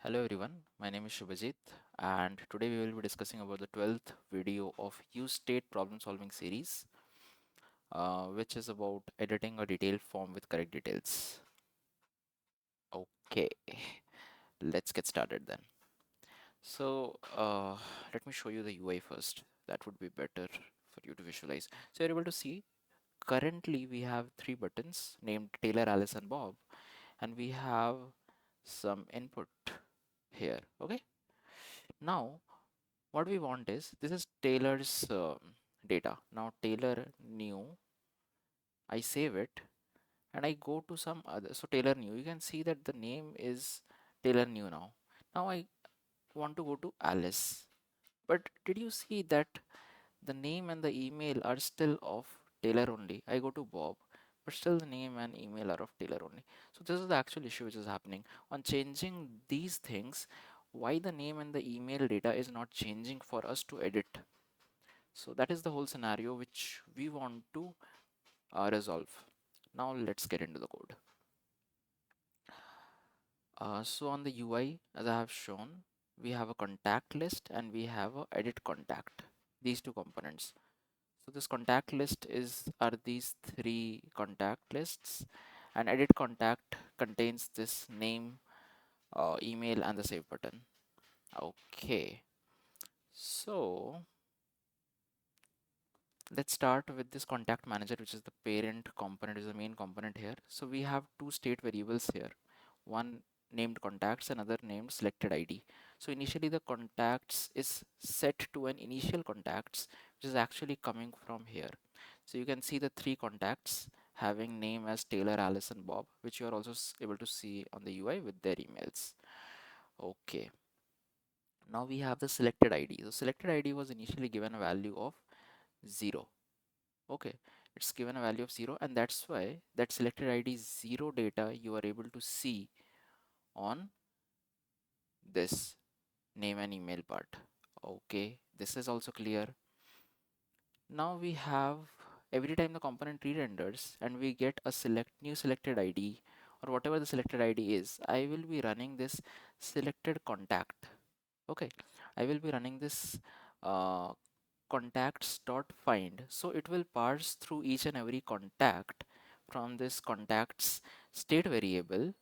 Hello everyone, my name is Shubhajit and today we will be discussing about the 12th video of useState problem solving series, which is about editing a detailed form with correct details. Okay, let's get started then. So let me show you the UI first. That would be better for you to visualize. So you're able to see currently we have three buttons named Taylor, Alice and Bob, and we have some input here. Okay, now what we want is this is Taylor's data. Now Taylor new, I save it and I go to some other. So Taylor new, you can see that the name is Taylor new now. Now I want to go to Alice. But did you see that the name and the email are still of Taylor only? I go to Bob, but still the name and email are of Taylor only. So this is the actual issue which is happening. On changing these things, why the name and the email data is not changing for us to edit? So that is the whole scenario which we want to resolve. Now let's get into the code. So on the UI, as I have shown, we have a contact list and we have a edit contact, these two components. So this contact list are these three contact lists, and edit contact contains this name, email and the save button. Okay, so let's start with this contact manager, which is the parent component, is the main component here. So we have two state variables here, one named contacts, another named selected ID. So initially the contacts is set to an initial contacts, which is actually coming from here. So you can see the three contacts having name as Taylor, Alice and Bob, which you are also able to see on the UI with their emails. Okay, now we have the selected ID. The selected ID was initially given a value of 0. Okay, it's given a value of 0, and that's why that selected ID 0 data you are able to see on this name and email part. Okay, this is also clear. Now we have, every time the component re-renders and we get a new selected ID or whatever the selected ID is, I will be running this selected contact. Okay, I will be running this uh, contacts.find. So it will parse through each and every contact from this contacts state variable,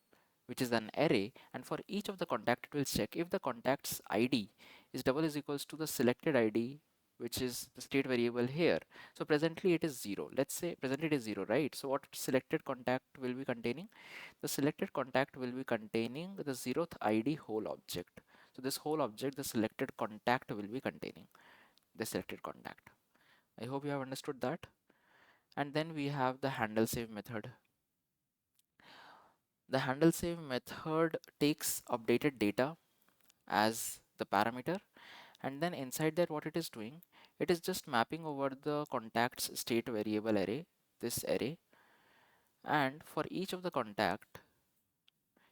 which is an array, and for each of the contact it will check if the contacts ID is equals to the selected ID, which is the state variable here. So presently it is 0. Let's say presently it is 0, right? So what selected contact will be containing? The selected contact will be containing the 0th ID whole object. So this whole object, the selected contact will be containing the selected contact. I hope you have understood that. And then we have the handle save method. The handle save method takes updated data as the parameter, and then inside that what it is doing, it is just mapping over the contacts state variable array, this array, and for each of the contact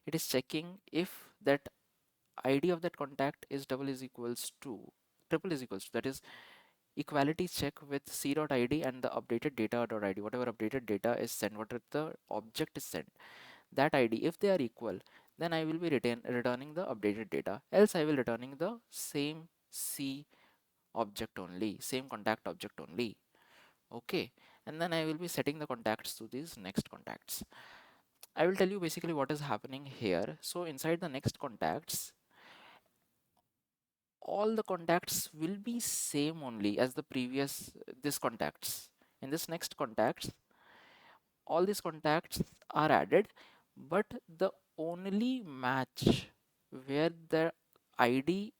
it is checking if that ID of that contact is triple is equals to, that is equality check with c.id and the updated data.id, whatever updated data is sent, whatever the object is sent, that ID, if they are equal, then I will be returning the updated data, else I will returning the same C object only, same contact object only. Okay, and then I will be setting the contacts to these next contacts. I will tell you basically what is happening here. So inside the next contacts, all the contacts will be same only as the previous this contacts. In this next contacts, all these contacts are added, but the only match where the ID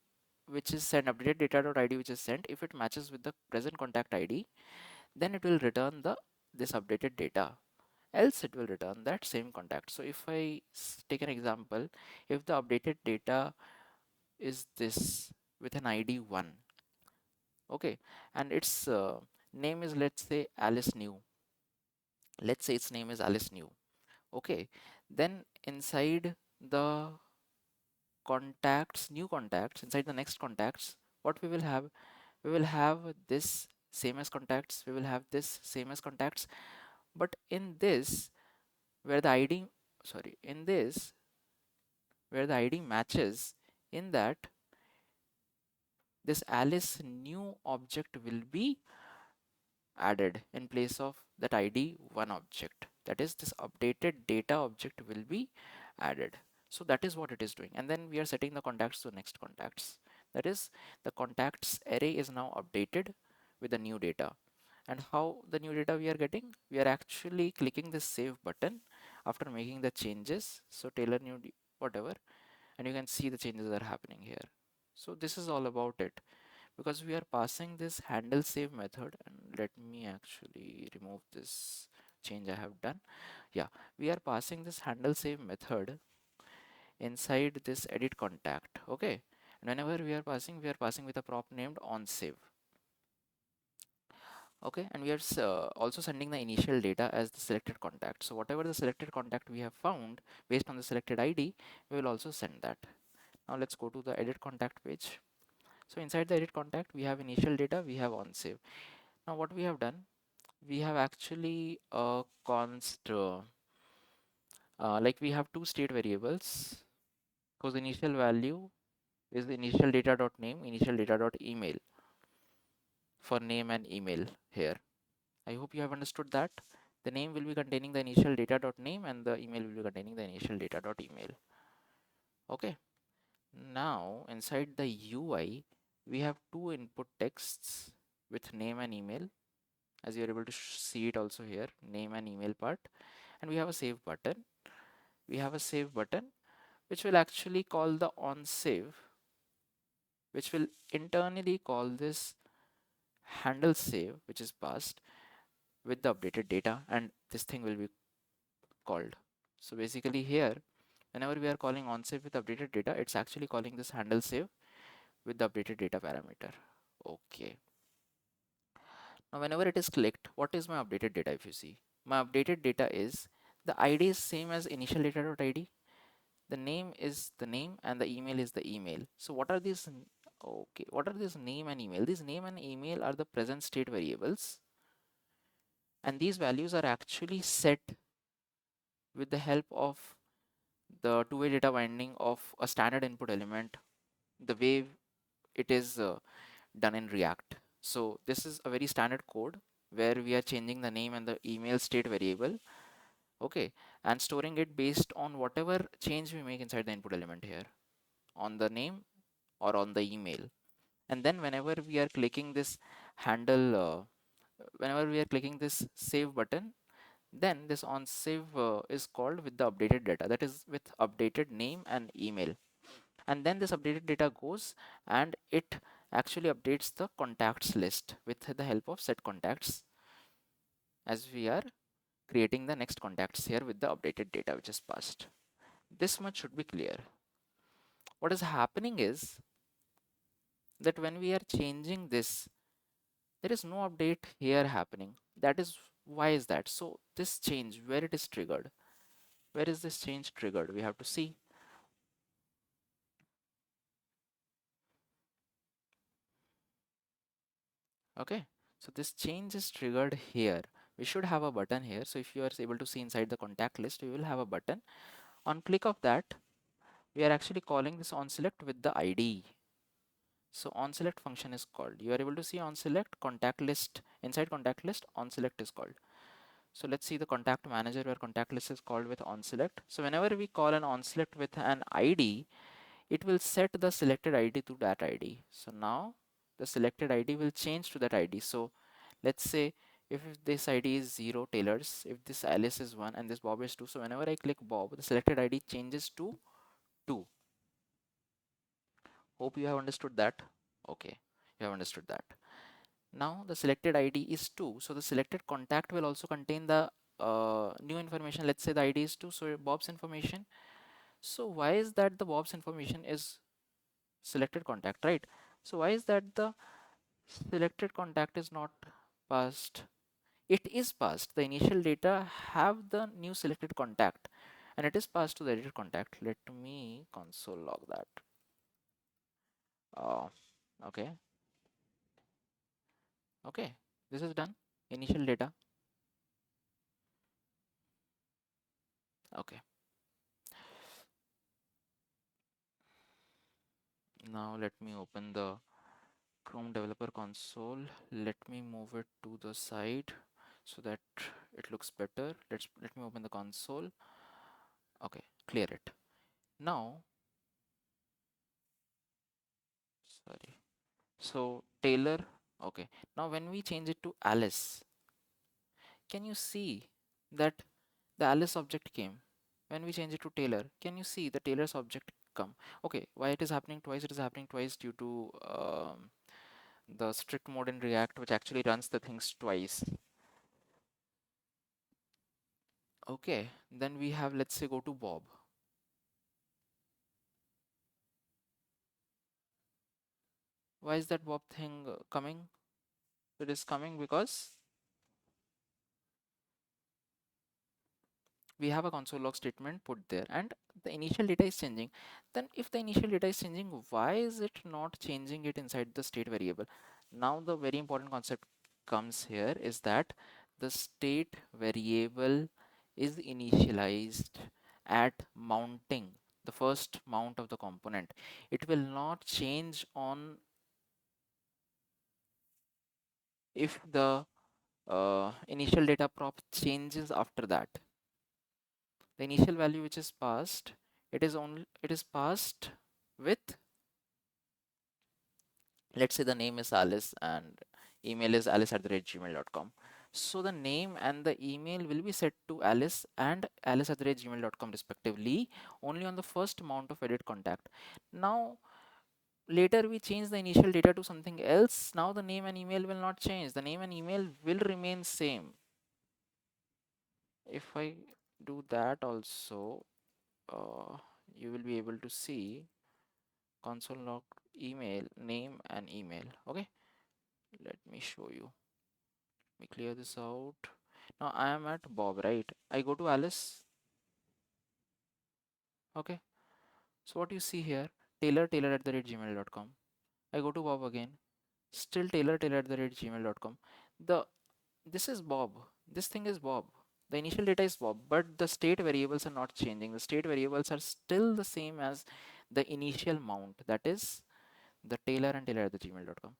which is sent, updated data.id which is sent, if it matches with the present contact ID, then it will return the this updated data, else it will return that same contact. So if I take an example, if the updated data is this with an ID 1, okay, and its name is, let's say, Alice New, let's say its name is Alice New, okay, then inside the new contacts, inside the next contacts, what we will have, we will have this same as contacts, we will have this same as contacts, but in this, where the ID, sorry, in this where the ID matches, in that this Alice new object will be added in place of that ID one object. That is, this updated data object will be added. So that is what it is doing. And then we are setting the contacts to next contacts. That is, the contacts array is now updated with the new data. And how the new data we are getting? We are actually clicking the save button after making the changes. So Taylor new whatever, and you can see the changes are happening here. So this is all about it, because we are passing this handle save method. And let me actually remove this change I have done. Yeah, we are passing this handle save method inside this edit contact. Okay, and whenever we are passing with a prop named on save. Okay, and we are also sending the initial data as the selected contact. So whatever the selected contact we have found based on the selected ID, we will also send that. Now let's go to the edit contact page. So inside the edit contact, we have initial data, we have on save. Now what we have done, we have actually const like we have two state variables whose initial value is the initial data dot name, initial data dot email, for name and email here. I hope you have understood that. The name will be containing the initial data dot name, and the email will be containing the initial data dot email. Okay. Now inside the UI, we have two input texts with name and email, as you are able to see it also here, name and email part. And we have a save button. We have a save button which will actually call the on save, which will internally call this handle save, which is passed with the updated data, and this thing will be called. So basically here, whenever we are calling on save with updated data, it's actually calling this handle save with the updated data parameter. Okay. Now whenever it is clicked, what is my updated data? If you see, my updated data is the ID is same as initial data.id, the name is the name, and the email is the email. So what are these? Okay, what are these name and email? These name and email are the present state variables, and these values are actually set with the help of the two-way data binding of a standard input element, the way it is done in React. So this is a very standard code where we are changing the name and the email state variable, okay, and storing it based on whatever change we make inside the input element here, on the name or on the email. And then whenever we are clicking this handle, whenever we are clicking this save button, then this on save is called with the updated data, that is with updated name and email. And then this updated data goes and it actually updates the contacts list with the help of set contacts, as we are creating the next contacts here with the updated data which is passed. This much should be clear. What is happening is that when we are changing this, there is no update here happening. That is, why is that? So this change, where it is triggered, where is this change triggered, we have to see. Okay, so this change is triggered here. We should have a button here. So if you are able to see inside the contact list, we will have a button. On click of that, we are actually calling this on select with the ID. So on select function is called. You are able to see on select contact list. Inside contact list, on select is called. So let's see the contact manager where contact list is called with on select. So whenever we call an on select with an ID, it will set the selected ID to that ID. So now the selected ID will change to that ID. So let's say if this ID is 0 Taylor's, if this Alice is 1 and this Bob is 2, so whenever I click Bob, the selected ID changes to 2. Hope you have understood that. Okay, you have understood that. Now the selected ID is 2, so the selected contact will also contain the new information. Let's say the ID is 2, so Bob's information. So why is that the Bob's information is selected contact, right? So why is that the selected contact is not passed? It is passed. The initial data have the new selected contact and it is passed to the edited contact. Let me console log that. Uh, okay. Okay. This is done. Initial data. Okay. Now let me open the Chrome Developer Console. Let me move it to the side so that it looks better. Let me open the console. Okay, clear it. Now, sorry. So Taylor, okay. Now when we change it to Alice, can you see that the Alice object came? When we change it to Taylor, can you see the Taylor's object come? Okay, why it is happening twice? It is happening twice due to the strict mode in React, which actually runs the things twice. Okay, then we have, let's say, go to Bob. Why is that Bob thing coming? It is coming because we have a console log statement put there and the initial data is changing. Then if the initial data is changing, why is it not changing it inside the state variable? Now the very important concept comes here is that the state variable is initialized at mounting, the first mount of the component. It will not change on if the initial data prop changes after that. The initial value which is passed, it is passed with, let's say the name is Alice and email is alice@gmail.com. So the name and the email will be set to Alice and alice@gmail.com respectively only on the first mount of edit contact. Now later we change the initial data to something else. Now the name and email will not change. The name and email will remain same. If I do that also, you will be able to see console log email, name and email. Okay, let me show you. Let me clear this out. Now I am at Bob, right? I go to Alice. Okay, so what you see here, taylor@gmail.com. I go to Bob again, still taylor@gmail.com. The This is Bob. This thing is Bob. The initial data is Bob, but the state variables are not changing. The state variables are still the same as the initial mount, that is the taylor and taylor@gmail.com.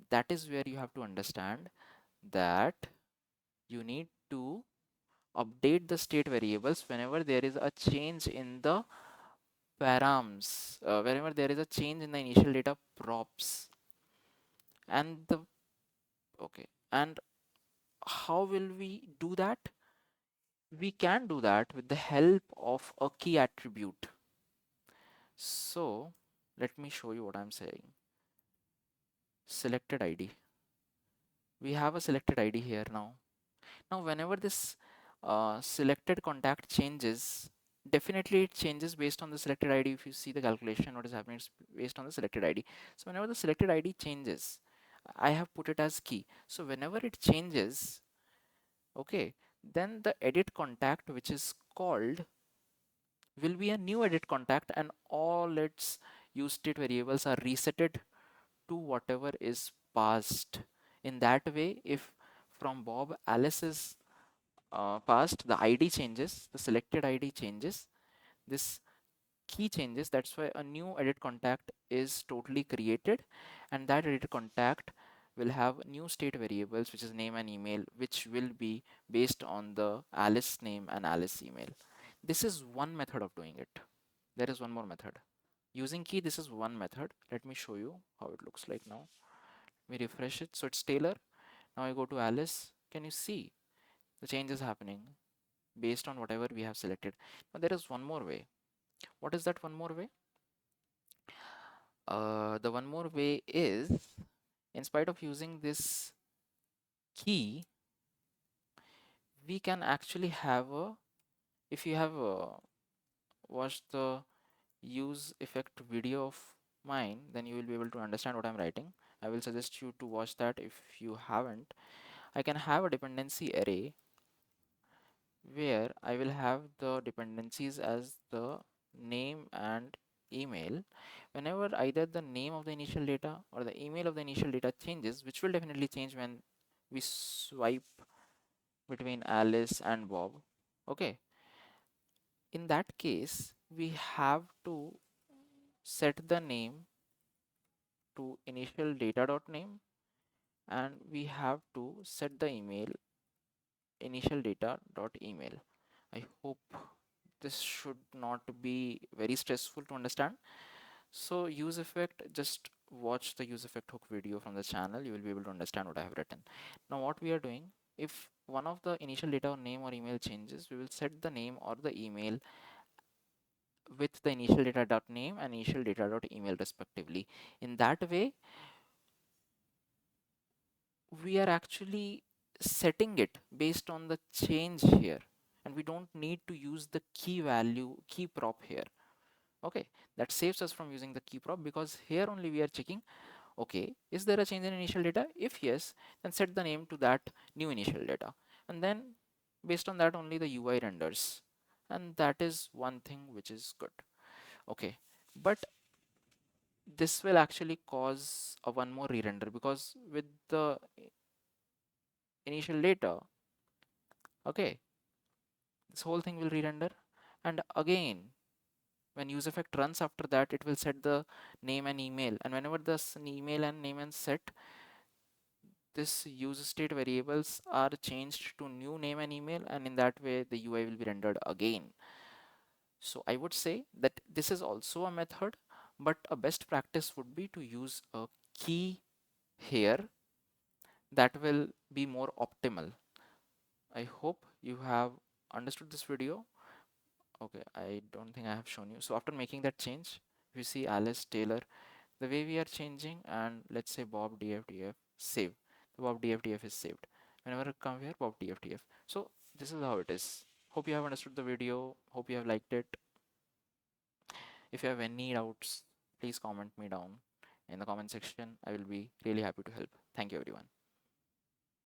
That is where you have to understand that you need to update the state variables whenever there is a change in the params, whenever there is a change in the initial data props. And the okay, and how will we do that? We can do that with the help of a key attribute. So let me show you what I'm saying. Selected ID. We have a selected ID here now. Now whenever this selected contact changes, definitely it changes based on the selected ID. If you see the calculation, what is happening is based on the selected ID. So whenever the selected ID changes, I have put it as key. So whenever it changes, okay, then the edit contact which is called will be a new edit contact and all its use state variables are resetted to whatever is passed. In that way, if from Bob Alice is passed, the ID changes, the selected ID changes, this key changes. That's why a new edit contact is totally created, and that edit contact will have new state variables, which is name and email, which will be based on the Alice name and Alice email. This is one method of doing it. There is one more method. Using key, this is one method. Let me show you how it looks like now. We refresh it. So it's Taylor. Now I go to Alice. Can you see the change is happening based on whatever we have selected? But there is one more way. What is that one more way? The one more way is, in spite of using this key, we can actually have a, if you have watched the use effect video of mine, then you will be able to understand what I'm writing. I will suggest you to watch that if you haven't. I can have a dependency array where I will have the dependencies as the name and email. Whenever either the name of the initial data or the email of the initial data changes, which will definitely change when we swipe between Alice and Bob. Okay, in that case, we have to set the name to initial data.name, and we have to set the email initial data.email. I hope this should not be very stressful to understand. So use effect, just watch the use effect hook video from the channel. You will be able to understand what I have written. Now what we are doing, if one of the initial data name or email changes, we will set the name or the email with the initial data.name and initial data.email respectively. In that way, we are actually setting it based on the change here, and we don't need to use the key prop here. Okay, that saves us from using the key prop, because here only we are checking, okay, is there a change in initial data? If yes, then set the name to that new initial data, and then based on that only the UI renders, and that is one thing which is good. Okay, but this will actually cause a one more re-render, because with the initial data, okay, this whole thing will re-render, and again when use effect runs after that, it will set the name and email, and whenever this email and name and set, this use state variables are changed to new name and email, and in that way the UI will be rendered again. So I would say that this is also a method, but a best practice would be to use a key here. That will be more optimal. I hope you have understood this video. Okay, I don't think I have shown you. So after making that change, if you see Alice Taylor, the way we are changing, and let's say Bob DFDF save, the Bob DFDF is saved. Whenever I come here, Bob DFDF. So this is how it is. Hope you have understood the video. Hope you have liked it. If you have any doubts, please comment me down in the comment section. I will be really happy to help. Thank you everyone.